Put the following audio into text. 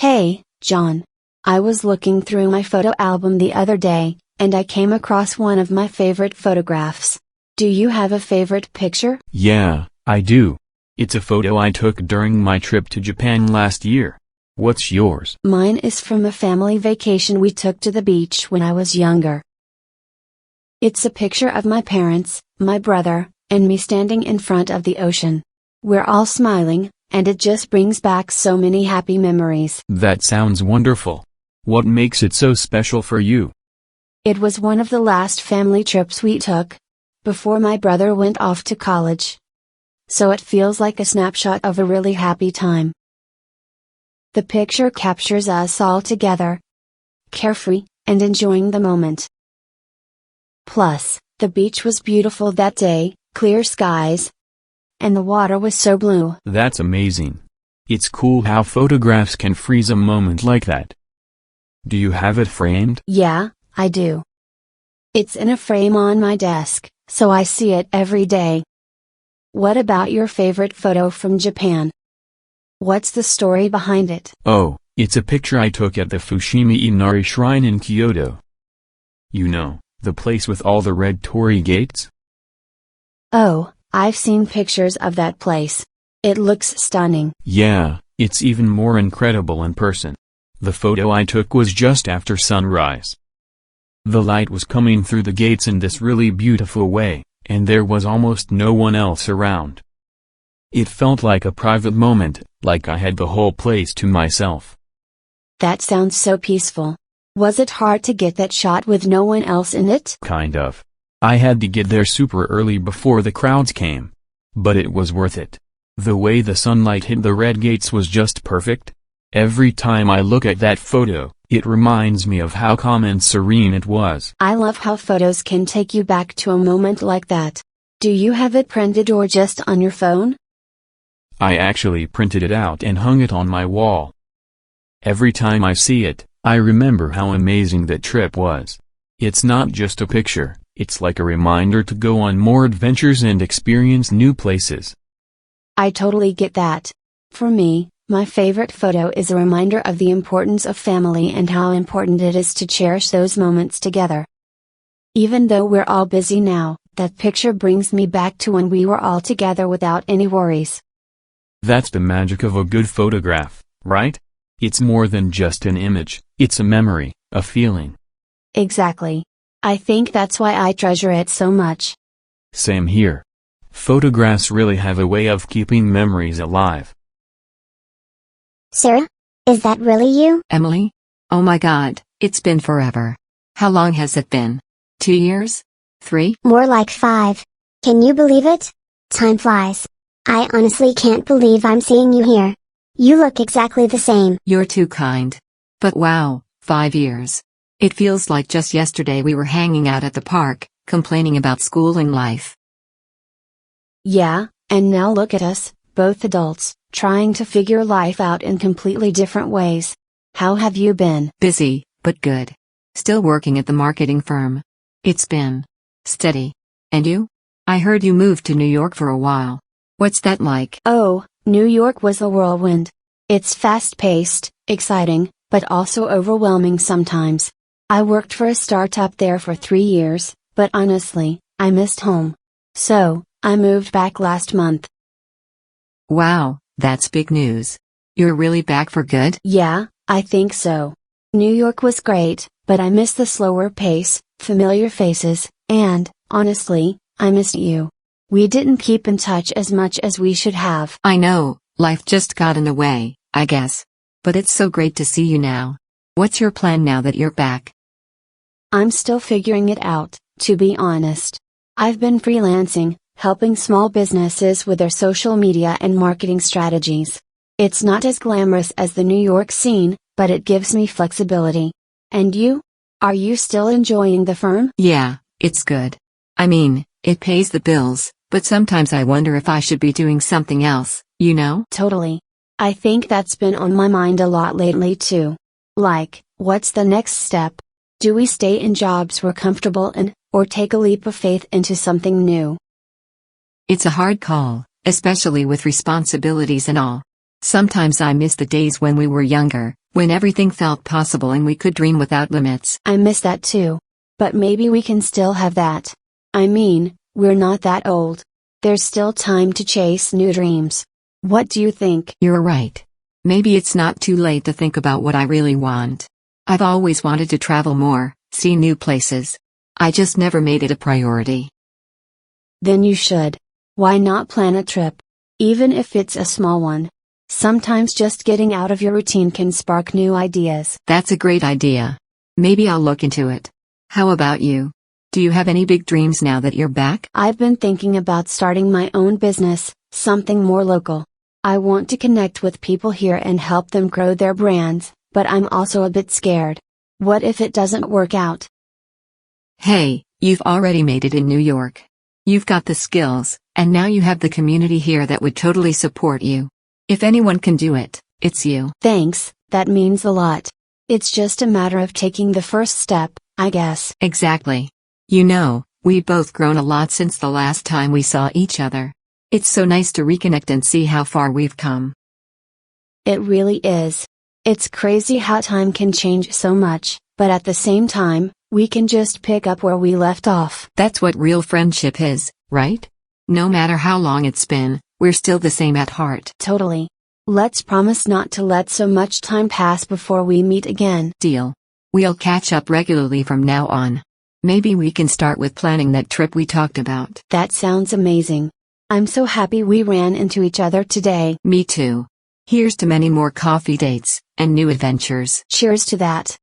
Hey, John. I was looking through my photo album the other day, and I came across one of my favorite photographs. Do you have a favorite picture? Yeah, I do. It's a photo I took during my trip to Japan last year. What's yours? Mine is from a family vacation we took to the beach when I was younger. It's a picture of my parents, my brother, and me standing in front of the ocean. We're all smiling, and it just brings back so many happy memories. That sounds wonderful. What makes it so special for you? It was one of the last family trips we took, before my brother went off to college. So it feels like a snapshot of a really happy time. The picture captures us all together, carefree, and enjoying the moment. Plus, the beach was beautiful that day, clear skies, and the water was so blue. That's amazing. It's cool how photographs can freeze a moment like that. Do you have it framed? Yeah, I do. It's in a frame on my desk, so I see it every day. What about your favorite photo from Japan? What's the story behind it? Oh, it's a picture I took at the Fushimi Inari Shrine in Kyoto. You know, the place with all the red torii gates? Oh, I've seen pictures of that place. It looks stunning. Yeah, it's even more incredible in person. The photo I took was just after sunrise. The light was coming through the gates in this really beautiful way, and there was almost no one else around. It felt like a private moment, like I had the whole place to myself. That sounds so peaceful. Was it hard to get that shot with no one else in it? Kind of. I had to get there super early before the crowds came. But it was worth it. The way the sunlight hit the red gates was just perfect. Every time I look at that photo, it reminds me of how calm and serene it was. I love how photos can take you back to a moment like that. Do you have it printed or just on your phone? I actually printed it out and hung it on my wall. Every time I see it, I remember how amazing that trip was. It's not just a picture, it's like a reminder to go on more adventures and experience new places. I totally get that. For me, my favorite photo is a reminder of the importance of family and how important it is to cherish those moments together. Even though we're all busy now, that picture brings me back to when we were all together without any worries. That's the magic of a good photograph, right? It's more than just an image, it's a memory, a feeling. Exactly. I think that's why I treasure it so much. Same here. Photographs really have a way of keeping memories alive. Sarah? Is that really you? Emily? Oh my God, it's been forever. How long has it been? 2 years? 3? More like 5. Can you believe it? Time flies. I honestly can't believe I'm seeing you here. You look exactly the same. You're too kind. But wow, 5 years. It feels like just yesterday we were hanging out at the park, complaining about school and life. Yeah, and now look at us, both adults, trying to figure life out in completely different ways. How have you been? Busy, but good. Still working at the marketing firm. It's been steady. And you? I heard you moved to New York for a while. What's that like? Oh, New York was a whirlwind. It's fast-paced, exciting, but also overwhelming sometimes. I worked for a startup there for 3 years, but honestly, I missed home. So, I moved back last month. Wow, that's big news. You're really back for good? Yeah, I think so. New York was great, but I miss the slower pace, familiar faces, and, honestly, I missed you. We didn't keep in touch as much as we should have. I know, life just got in the way, I guess. But it's so great to see you now. What's your plan now that you're back? I'm still figuring it out, to be honest. I've been freelancing, helping small businesses with their social media and marketing strategies. It's not as glamorous as the New York scene, but it gives me flexibility. And you? Are you still enjoying the firm? Yeah, it's good. I mean, it pays the bills, but sometimes I wonder if I should be doing something else, you know? Totally. I think that's been on my mind a lot lately too. Like, what's the next step? Do we stay in jobs we're comfortable in, or take a leap of faith into something new? It's a hard call, especially with responsibilities and all. Sometimes I miss the days when we were younger, When everything felt possible and we could dream without limits. I miss that too. But maybe we can still have that. I mean, we're not that old. There's still time to chase new dreams. What do you think? You're right. Maybe it's not too late to think about what I really want. I've always wanted to travel more, see new places. I just never made it a priority. Then you should. Why not plan a trip? Even if it's a small one. Sometimes just getting out of your routine can spark new ideas. That's a great idea. Maybe I'll look into it. How about you? Do you have any big dreams now that you're back? I've been thinking about starting my own business, something more local. I want to connect with people here and help them grow their brands, but I'm also a bit scared. What if it doesn't work out? Hey, you've already made it in New York. You've got the skills, and now you have the community here that would totally support you. If anyone can do it, it's you. Thanks, that means a lot. It's just a matter of taking the first step, I guess. Exactly. You know, we've both grown a lot since the last time we saw each other. It's so nice to reconnect and see how far we've come. It really is. It's crazy how time can change so much, but at the same time, we can just pick up where we left off. That's what real friendship is, right? No matter how long it's been, we're still the same at heart. Totally. Let's promise not to let so much time pass before we meet again. Deal. We'll catch up regularly from now on. Maybe we can start with planning that trip we talked about. That sounds amazing. I'm so happy we ran into each other today. Me too. Here's to many more coffee dates, and new adventures. Cheers to that.